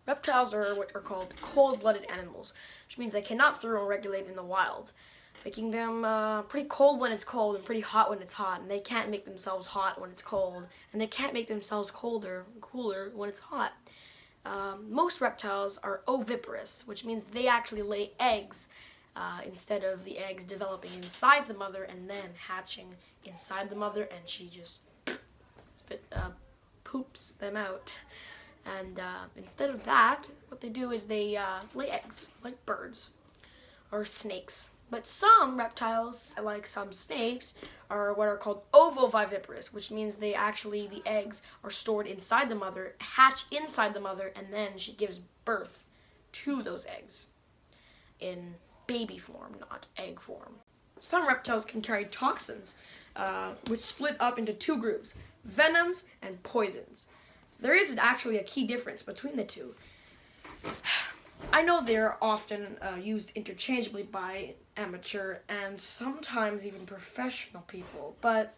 Reptiles are what are called cold-blooded animals, which means they cannot thermoregulate in the wild, making them pretty cold when it's cold and pretty hot when it's hot, and they can't make themselves hot when it's cold, and they can't make themselves cooler when it's hot. Most reptiles are oviparous, which means they actually lay eggs instead of the eggs developing inside the mother and then hatching inside the mother, and she just poops them out. And instead of that, what they do is they lay eggs, like birds or snakes. But some reptiles, like some snakes, are what are called ovoviviparous, which means the eggs are stored inside the mother, hatch inside the mother, and then she gives birth to those eggs in baby form, not egg form. Some reptiles can carry toxins, which split up into two groups, venoms and poisons. There is actually a key difference between the two. I know they're often used interchangeably by amateur and sometimes even professional people, but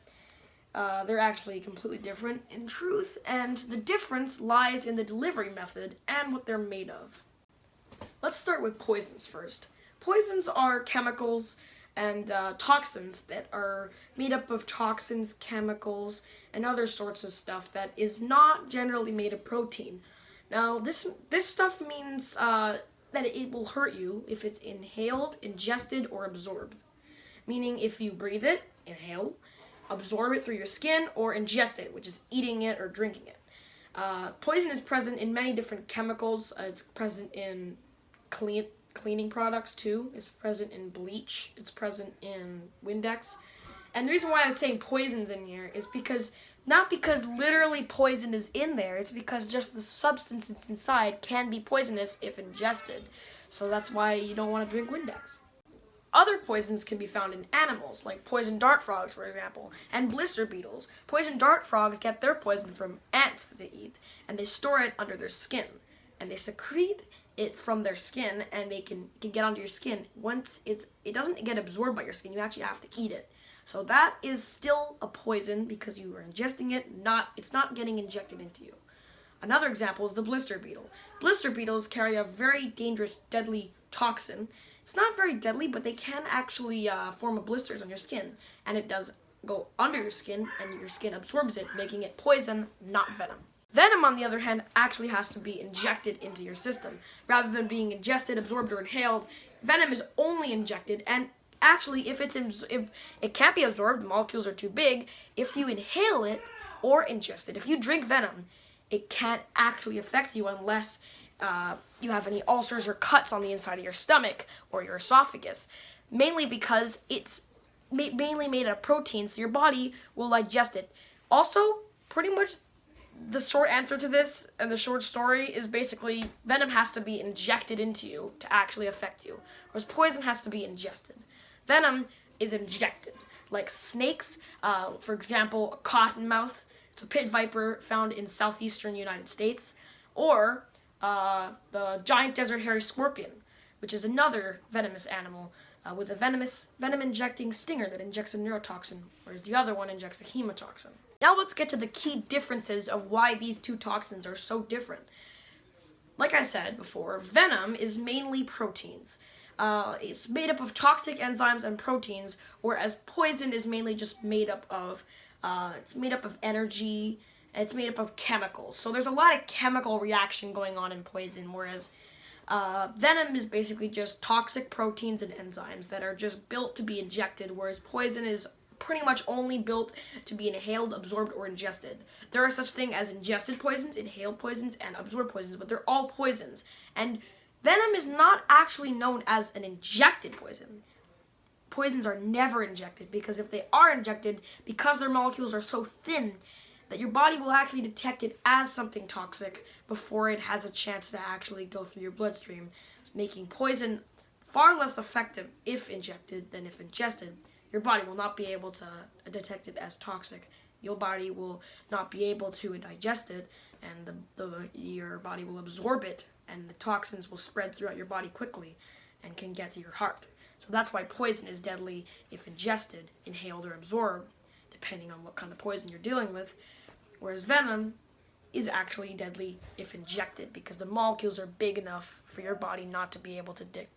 they're actually completely different in truth, and the difference lies in the delivery method and what they're made of. Let's start with poisons first. Poisons are chemicals and toxins that are made up of toxins, chemicals, and other sorts of stuff that is not generally made of protein. Now, this stuff means that it will hurt you if it's inhaled, ingested, or absorbed. Meaning, if you breathe it, inhale, absorb it through your skin, or ingest it, which is eating it or drinking it. Poison is present in many different chemicals. It's present in cleaning products too. It's present in bleach. It's present in Windex. And the reason why I'm saying poison's in here is not because literally poison is in there, it's because just the substance that's inside can be poisonous if ingested. So that's why you don't want to drink Windex. Other poisons can be found in animals, like poison dart frogs, for example, and blister beetles. Poison dart frogs get their poison from ants that they eat, and they store it under their skin. And they secrete it from their skin, and they can get onto your skin. Once it doesn't get absorbed by your skin, you actually have to eat it. So that is still a poison because you are ingesting it, it's not getting injected into you. Another example is the blister beetle. Blister beetles carry a very dangerous, deadly toxin. It's not very deadly, but they can actually form blisters on your skin, and it does go under your skin, and your skin absorbs it, making it poison, not venom. Venom, on the other hand, actually has to be injected into your system. Rather than being ingested, absorbed, or inhaled, venom is only injected, and actually, if it can't be absorbed, the molecules are too big, if you inhale it or ingest it, if you drink venom, it can't actually affect you unless you have any ulcers or cuts on the inside of your stomach or your esophagus, mainly because it's mainly made out of protein, so your body will digest it. Also, pretty much the short answer to this and the short story is basically venom has to be injected into you to actually affect you, whereas poison has to be ingested. Venom is injected, like snakes, for example, a cottonmouth. It's a pit viper found in southeastern United States, or the giant desert hairy scorpion, which is another venomous animal with a venom-injecting stinger that injects a neurotoxin, whereas the other one injects a hemotoxin. Now let's get to the key differences of why these two toxins are so different. Like I said before, venom is mainly proteins. It's made up of toxic enzymes and proteins, whereas poison is mainly just made up of energy, and it's made up of chemicals. So there's a lot of chemical reaction going on in poison, whereas venom is basically just toxic proteins and enzymes that are just built to be injected, whereas poison is pretty much only built to be inhaled, absorbed, or ingested. There are such things as ingested poisons, inhaled poisons, and absorbed poisons, but they're all poisons. And venom is not actually known as an injected poison. Poisons are never injected because if they are injected, because their molecules are so thin, that your body will actually detect it as something toxic before it has a chance to actually go through your bloodstream, making poison far less effective if injected than if ingested. Your body will not be able to detect it as toxic. Your body will not be able to digest it, and your body will absorb it, and the toxins will spread throughout your body quickly and can get to your heart. So that's why poison is deadly if ingested, inhaled, or absorbed, depending on what kind of poison you're dealing with. Whereas venom is actually deadly if injected, because the molecules are big enough for your body not to be able to detect.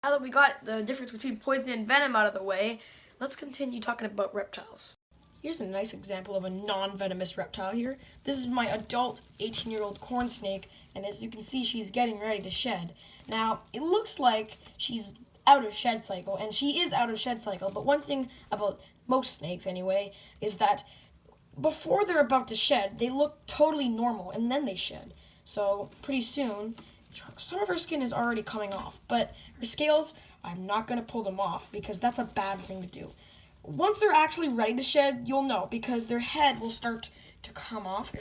Now that we got the difference between poison and venom out of the way, let's continue talking about reptiles. Here's a nice example of a non-venomous reptile here. This is my adult 18-year-old corn snake, and as you can see, she's getting ready to shed. Now, it looks like she's out of shed cycle, and she is out of shed cycle, but one thing about most snakes anyway is that before they're about to shed, they look totally normal, and then they shed. So pretty soon, some of her skin is already coming off, but her scales, I'm not going to pull them off because that's a bad thing to do. Once they're actually ready to shed, you'll know, because their head will start to come off,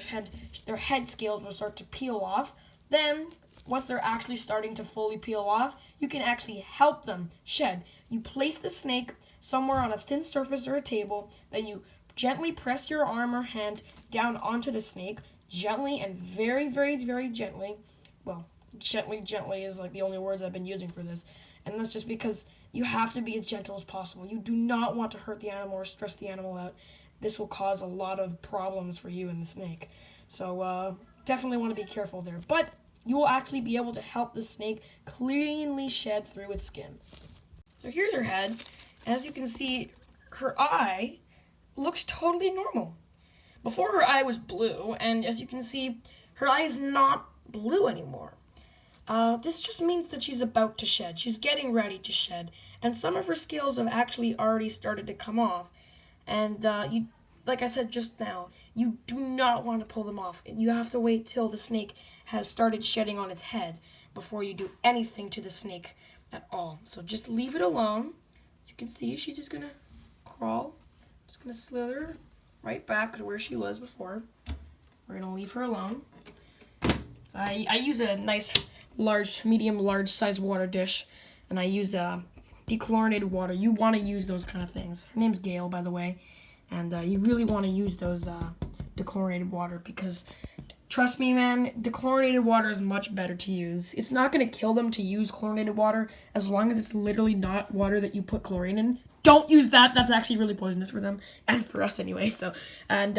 their head scales will start to peel off. Then, once they're actually starting to fully peel off, you can actually help them shed. You place the snake somewhere on a thin surface or a table, then you gently press your arm or hand down onto the snake, gently and very, very, very gently. Well, gently is like the only words I've been using for this. And that's just because you have to be as gentle as possible. You do not want to hurt the animal or stress the animal out. This will cause a lot of problems for you and the snake. So definitely want to be careful there. But you will actually be able to help the snake cleanly shed through its skin. So here's her head. As you can see, her eye looks totally normal. Before, her eye was blue, and as you can see, her eye is not blue anymore. This just means that she's about to shed. She's getting ready to shed. And some of her scales have actually already started to come off. And like I said just now, you do not want to pull them off. You have to wait till the snake has started shedding on its head before you do anything to the snake at all. So just leave it alone. As you can see, she's just going to crawl. Just going to slither right back to where she was before. We're going to leave her alone. So I use a nice medium large size water dish, and I use dechlorinated water. You want to use those kind of things. Her name's Gail, by the way, and you really want to use those dechlorinated water, because trust me, man, dechlorinated water is much better to use. It's not going to kill them to use chlorinated water as long as it's literally not water that you put chlorine in. Don't use that. That's actually really poisonous for them, and for us anyway. So, and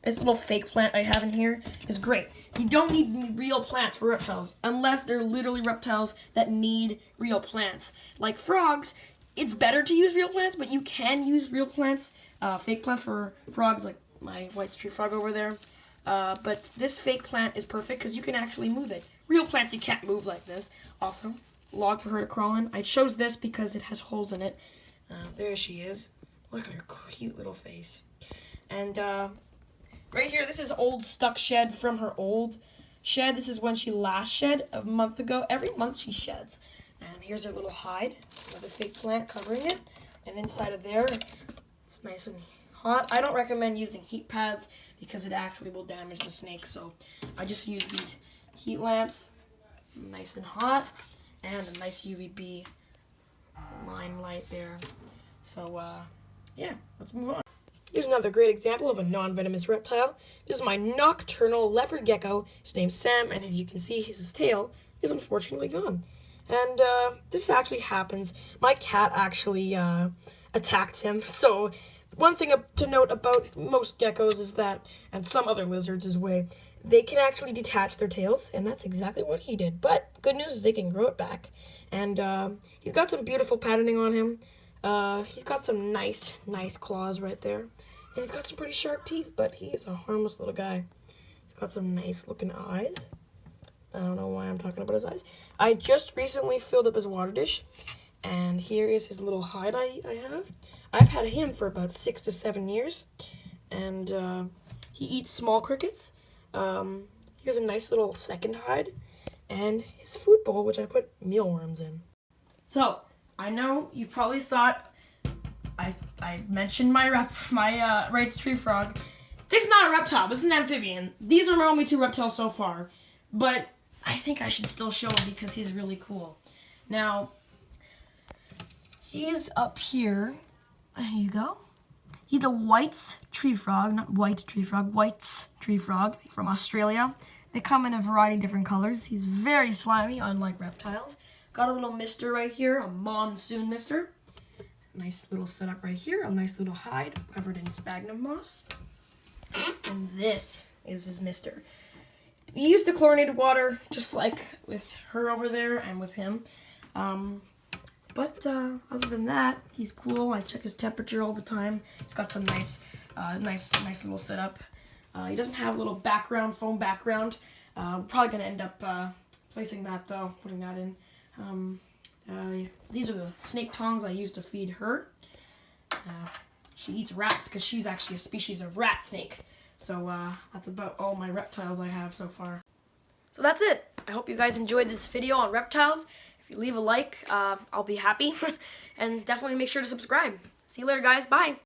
this little fake plant I have in here is great. You don't need real plants for reptiles, unless they're literally reptiles that need real plants. Like frogs, it's better to use real plants, but you can use real plants, fake plants for frogs, like my white tree frog over there. But this fake plant is perfect because you can actually move it. Real plants you can't move like this. Also, log for her to crawl in. I chose this because it has holes in it. There she is. Look at her cute little face. And right here, this is old stuck shed from her old shed. This is when she last shed a month ago. Every month she sheds. And here's her little hide. Another fake plant covering it. And inside of there, it's nice and hot. I don't recommend using heat pads because it actually will damage the snake. So I just use these heat lamps, nice and hot, and a nice UVB line light there. So yeah, let's move on. Here's another great example of a non-venomous reptile. This is my nocturnal leopard gecko. His name's Sam, and as you can see, his tail is unfortunately gone. And this actually happens. My cat actually attacked him. So one thing to note about most geckos is that, and some other lizards as well, they can actually detach their tails, and that's exactly what he did. But good news is they can grow it back. And he's got some beautiful patterning on him. He's got some nice claws right there. And he's got some pretty sharp teeth, but he is a harmless little guy. He's got some nice looking eyes. I don't know why I'm talking about his eyes. I just recently filled up his water dish, and here is his little hide I have. I've had him for about 6 to 7 years, and he eats small crickets. Here's a nice little second hide, and his food bowl, which I put mealworms in. So, I know you probably thought I mentioned my Wright's tree frog. This is not a reptile. This is an amphibian. These are my only 2 reptiles so far. But I think I should still show him because he's really cool. Now, he's up here. There you go. He's a White's tree frog, not white tree frog, White's tree frog from Australia. They come in a variety of different colors. He's very slimy, unlike reptiles. Got a little mister right here, a monsoon mister. Nice little setup right here, a nice little hide covered in sphagnum moss. And this is his mister. We use the chlorinated water, just like with her over there and with him. But other than that, he's cool. I check his temperature all the time. He's got some nice little setup. He doesn't have a little background, foam background. We're probably gonna end up placing that though, putting that in. These are the snake tongs I use to feed her. She eats rats because she's actually a species of rat snake. So that's about all my reptiles I have so far. So that's it. I hope you guys enjoyed this video on reptiles. If you leave a like, I'll be happy. And definitely make sure to subscribe. See you later, guys. Bye.